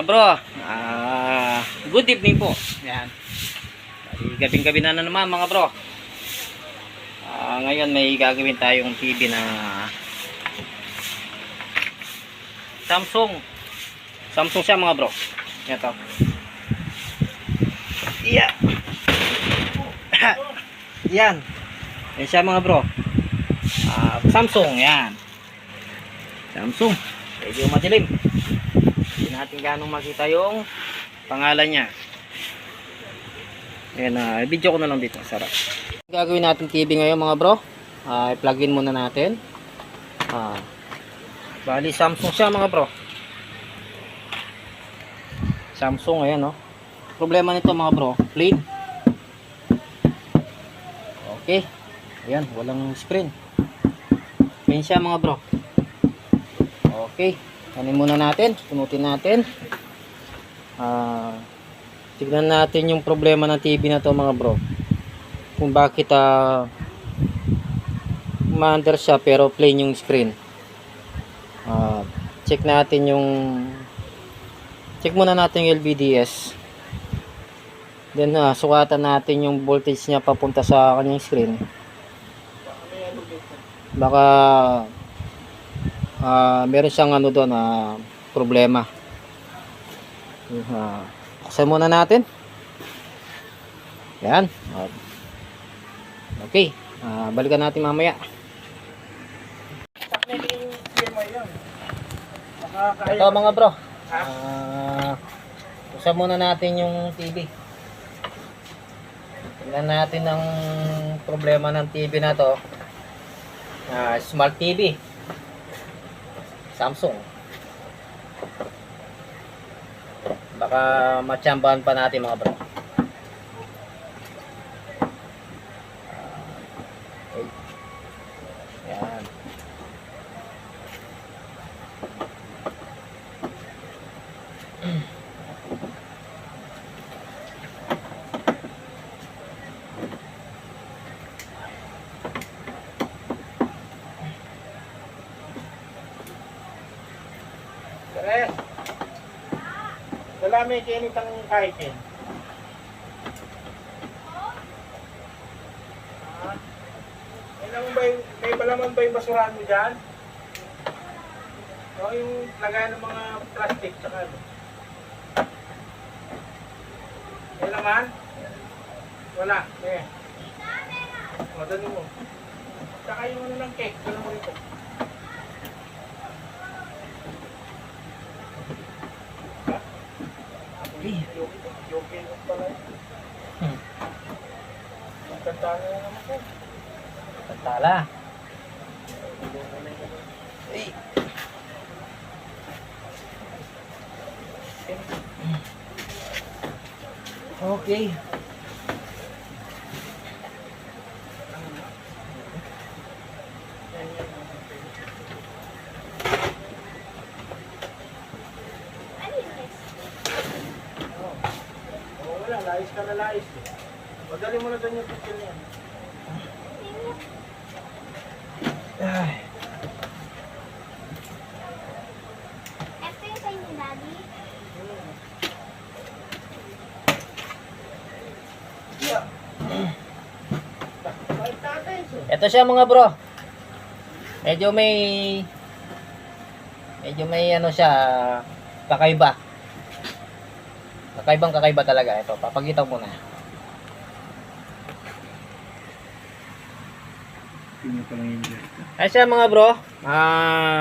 Mga bro, good evening po. Yan. Gabing-gabi na naman mga bro. Ngayon may gagawin tayong TV na Samsung. Samsung siya mga bro. Ito. Yeah. Yan. Yan siya mga bro. Samsung, yan. Samsung. Medyo madilim. Hindi natin ganong makita yung pangalan niya. Ayan, video ko na lang dito. Sarap. Gagawin natin TV ngayon mga bro. I-plug in muna natin. Bali Samsung siya mga bro. Samsung, ayan no. Problema nito mga bro, plain. Okay. Ayan, walang screen. Plain siya mga bro. Okay. Kanin muna natin, punutin natin. Tignan natin yung problema ng TV na to mga bro. Kung bakit ma-under siya pero plain yung screen. Check natin yung muna natin yung LVDS. Then sukatan natin yung voltage niya papunta sa kanyang screen. Baka meron siyang ano doon problema. Buksan muna natin. Yan. Okay. Balikan natin mamaya. Ito mga bro. Buksan muna natin yung TV. Tingnan natin ang problema ng TV na to. Smart TV. Samsung. Baka matsambahan pa natin mga bro. Yan. Wala may kinitang kahit yun. May balaman ba yung basurahan mo dyan? O yung lagayan ng mga plastic tsaka ano? May laman? Wala. O, dali mo. Tsaka yung ano ng cake. Dali mo rito. Joking ko pala yun. Magkantala na naman ko. Pantala. Okay. Lais ka na lais. Madali mo na doon yung picture niya. Ay. Ito yung sa'yo ni Daddy? Ito siya mga bro. Medyo may ano siya, kakaiba. Kakaiba talaga ito. Papakita ko na. Ayan siya mga bro.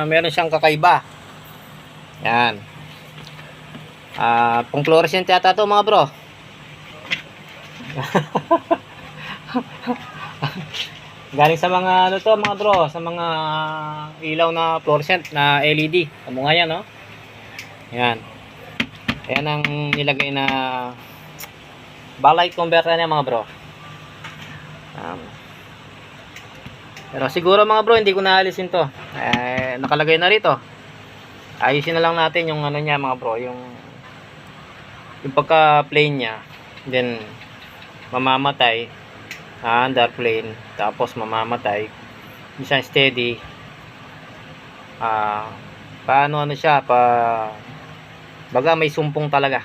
Meron siyang kakaiba. Yan. Pang fluorescent yata ito mga bro. Galing sa mga ano to mga bro, sa mga ilaw na fluorescent na LED. Amo nga yan, no? Yan. Ayan ang nilagay na backlight converter niya mga bro. Pero siguro mga bro hindi ko naalisin to. Nakalagay na rito. Ayusin na lang natin yung ano niya mga bro, yung pagka plain niya. Then mamamatay. Under plane. Tapos mamamatay. Minsan steady. Paano ano siya, Baga may sumpong talaga.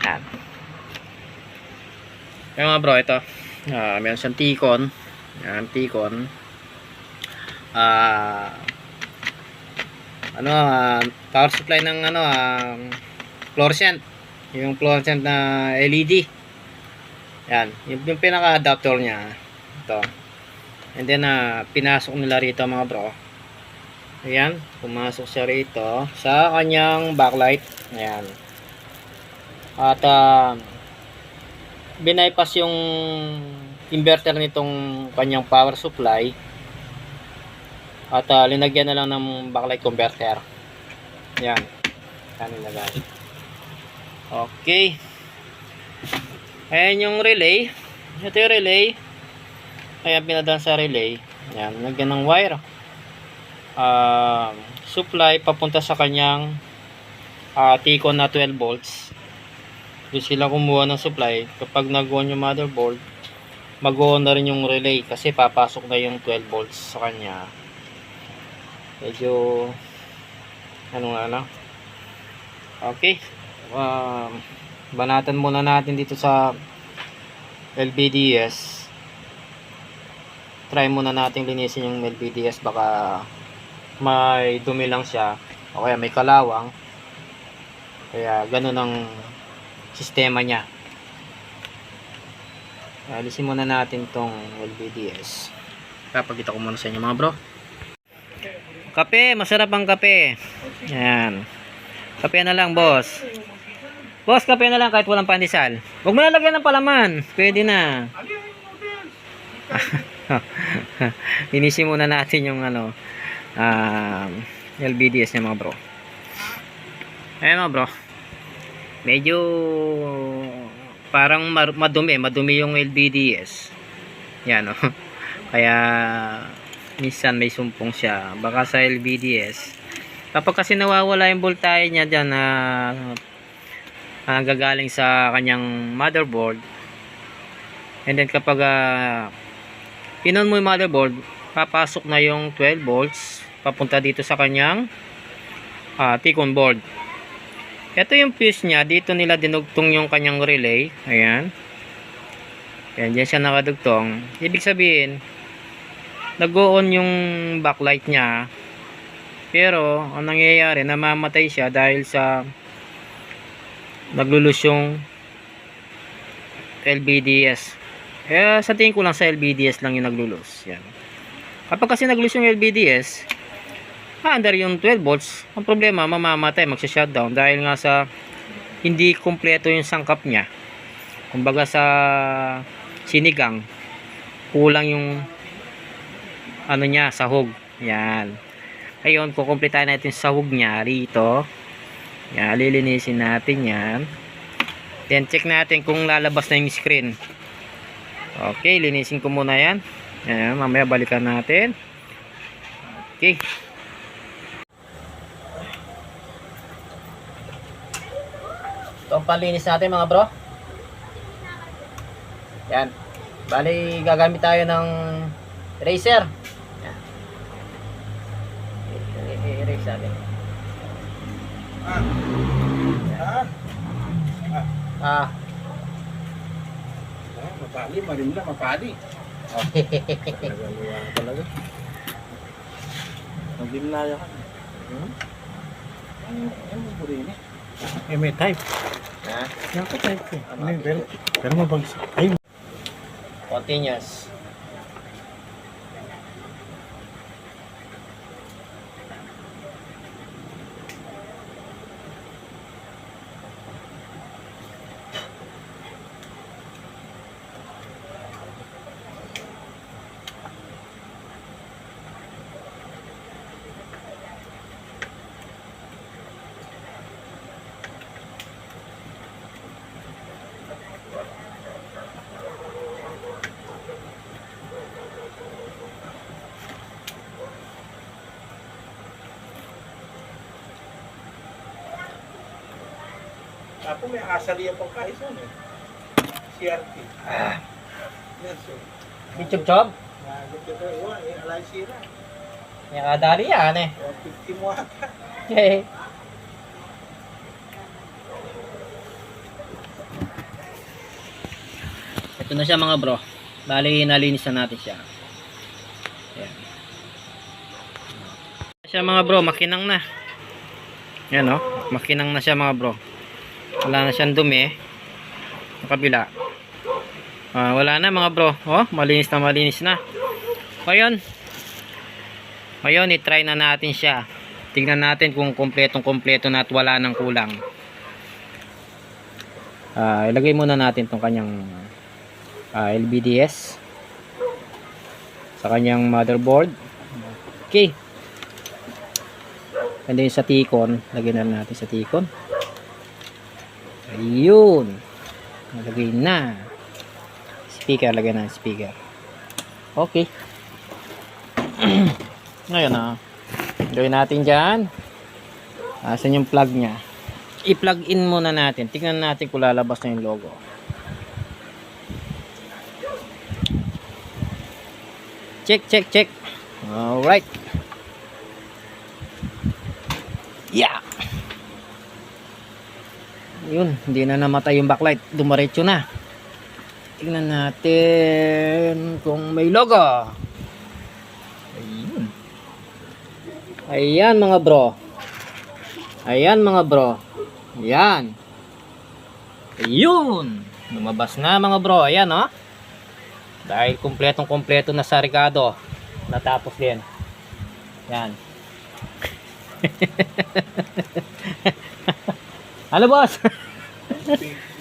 Yan. Kaya mga bro, ito. Meron siyang T-con. Yan, T-con. Power supply ng fluorescent. Yung fluorescent na LED. Yan, yung pinaka-adapter niya. Ito. And then pinasok nila rito mga bro. Ayan, pumasok siya rito sa kanyang backlight. Ayan. At binaypass yung inverter nitong kanyang power supply. At linagyan na lang ng backlight converter. Ayan. Kanina guys. Okay. Ayan yung relay. Ito yung relay. Ayan, pinadaan sa relay. Ayan, lagyan ng wire. Supply papunta sa kanyang T-con na 12 volts. Doon sila kumuha ng supply. Kapag nag-on yung motherboard, mag-on na rin yung relay kasi papasok na yung 12 volts sa kanya. Medyo okay. Banatan muna natin dito sa LVDS. Try muna natin linisin yung LVDS, baka may dumi lang siya o kaya may kalawang, kaya ganun ang sistema niya. Alisin muna natin tong LVDS. Papakita ko muna sa inyo mga bro. Kape, masarap ang kape. Ayan. Kape na lang boss. Boss, kape na lang kahit walang pandesal. Huwag mo na lagyan ng palaman. Pwede na. Linisin muna natin yung LVDS niya mga bro. Ayan mga bro. Medyo parang madumi yung LVDS. Yan o. Kaya minsan may sumpong siya. Baka sa LVDS. Kapag kasi nawawala yung voltahe niya dyan gagaling sa kanyang motherboard. And then kapag pinon mo yung motherboard, papasok na yung 12 volts papunta dito sa kanyang T-con board. Ito yung fuse niya, dito nila dinugtong yung kanyang relay. Ayan. Ayan, dyan siya nakadugtong. Ibig sabihin, nag-on yung backlight niya. Pero, ang nangyayari, namamatay siya dahil sa naglulus yung LVDS. Kaya sa tingin ko lang sa LVDS lang yung naglulus. Yan. Kapag kasi naglulus yung LVDS, under yung 12 volts, ang problema, mamamatay, magsha-shutdown dahil nga sa hindi kumpleto yung sangkap niya. Kumbaga sa sinigang, kulang yung sahog. Yan. Ayun, kukumpletahin natin sahog niya rito. Yan, lilinisin natin yan. Then check natin kung lalabas na yung screen. Okay, linisin ko muna yan. Yan, mamaya balikan natin. Okay. Ito ang palinis natin mga bro. Yan. Bali, gagamit tayo ng eraser. Yan. I-erase natin. Mapali, marimla, mapali. Talaga. Magdimlaya ka. Ano mo rin eh? May type. Ha? Yan ka type eh. Pero mabagsak. Ay. Continuous. Ako may asali ang pagkaisa eh. CRT. Yes sir. YouTube job? Alay sira. Yang adari yan eh. 50 mo ata. Okay. Ito na siya mga bro. Bali, nalinis na natin siya. Ayan. Siya mga bro, makinang na. Yan o, makinang na siya mga bro. Wala na siyang dumi. Sa kabila. Wala na mga bro. Oh, malinis na malinis na. Ngayon, i-try na natin siya. Tingnan natin kung kompletong-kompleto na at wala nang kulang. Ilagay muna natin tong kanyang LVDS sa kanyang motherboard. Okay. And then sa T-con, lagyan na natin sa T-con. Ayun. Nalagay na. Speaker, lagyan na speaker. Okay. Ngayon gawin natin dyan. Asan yung plug nya? I-plug in muna natin. Tingnan natin kung lalabas na yung logo. Check, check, check. Alright. Yeah. Yun, hindi na namatay yung backlight. Dumiretso na. Tingnan natin kung may logo. Ayun. Ayan mga bro. Ayan mga bro. Ayan. Ayun. Lumabas na mga bro. Ayan oh. Dahil kompletong-kompleto na sa Ricardo. Natapos din. Ayan. Ano boss?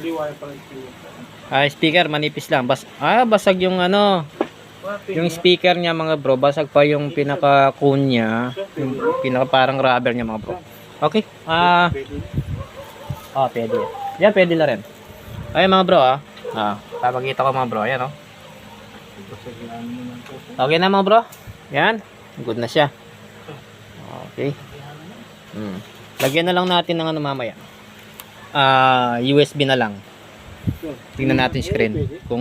Liwaya pa rin. Speaker manipis lang. Basag yung ano. Yung speaker niya mga bro, basag pa yung pinaka-cone niya, yung pinaka parang rubber niya mga bro. Okay. Pwede. Yan, pwede na rin. Ayun mga bro papakita ko mga bro. Ayan oh. Okay na mga bro. Yan. Good na siya. Okay. Lagyan na lang natin ng ano mamaya. USB na lang. Tingnan natin screen kung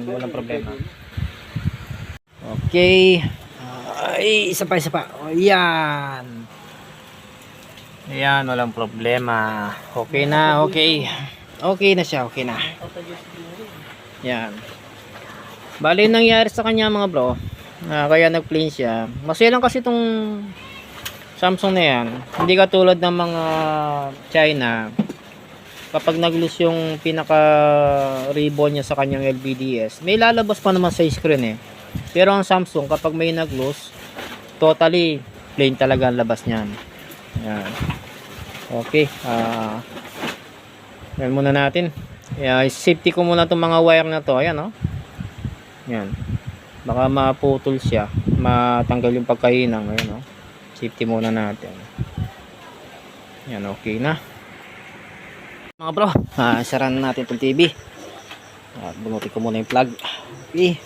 walang problema. Okay. Isa pa. Ayan. Ayan, walang problema. Okay na, okay. Okay na siya, okay na. Ayan. Bali, nangyari sa kanya mga bro, kaya nag-plain siya. Masaya lang kasi itong Samsung na yan. Hindi katulad ng mga China. Kapag nag-loose yung pinaka ribbon niya sa kanyang LVDS, may lalabas pa naman sa screen eh. Pero ang Samsung, kapag may nag-loose, totally plain talaga ang labas niyan. Ayan. Okay. Yan muna natin. Safety ko muna itong mga wire na to. Ayan oh. Yan. Baka maputol siya. Matanggal yung pagkahinang. Ayan oh. Safety muna natin. Yan, okay na. Mga bro, sara na natin itong TV. Bunutin ko muna yung plug. Okay.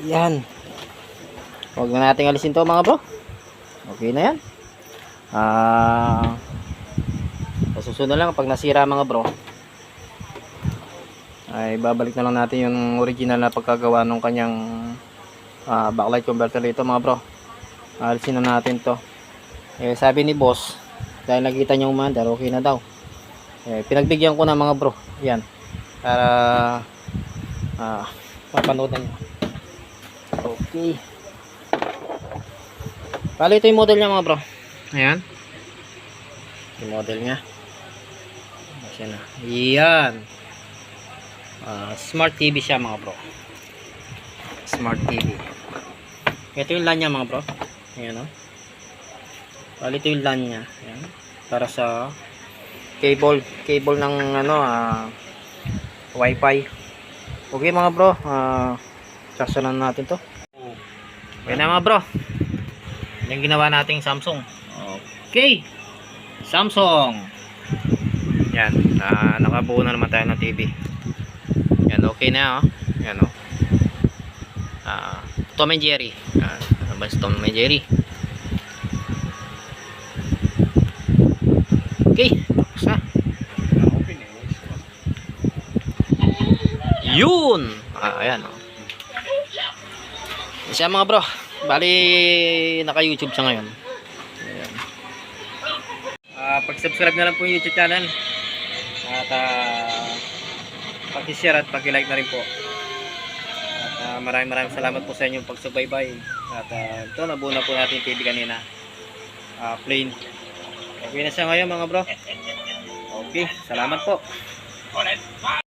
Yan. Huwag na natin alisin to mga bro. Okay na yan. Susunod lang pag nasira mga bro, ay babalik na lang natin yung original na pagkagawa ng kanyang backlight converter dito mga bro. Alisin na natin to. Sabi ni boss, dahil nakita niya umandar, okay na daw. Pinagbigyan ko na mga bro. Yan. Para papanood na niya. Okay. Bali ito yung model niya mga bro. Ayan. Yung model niya. Ayan na. Ayan. Smart TV siya mga bro. Smart TV. Ito yung LAN niya mga bro. Ayan o. Bali ito yung LAN niya. Ayan. Para sa cable ng ano wifi. Okay mga bro. Saksalan natin to. Okay na mga bro. Yung ginawa nating Samsung. Okay. Samsung. Yan. Nakabuo na naman tayo ng TV. Yan. Okay na oh. Yan oh. Tom and Jerry. Basta Tom and Jerry. Okay. Basta. Yun. Ayan oh. Siya mga bro. Bali naka-YouTube siya ngayon. Ayan. Pag-subscribe na lang po yung YouTube channel. At paki-share at paki-like na rin po. At maraming salamat po sa inyong pagsubaybay. At ito, nabuo na po natin yung TV kanina. Plain. Okay na siya ngayon mga bro. Okay, salamat po.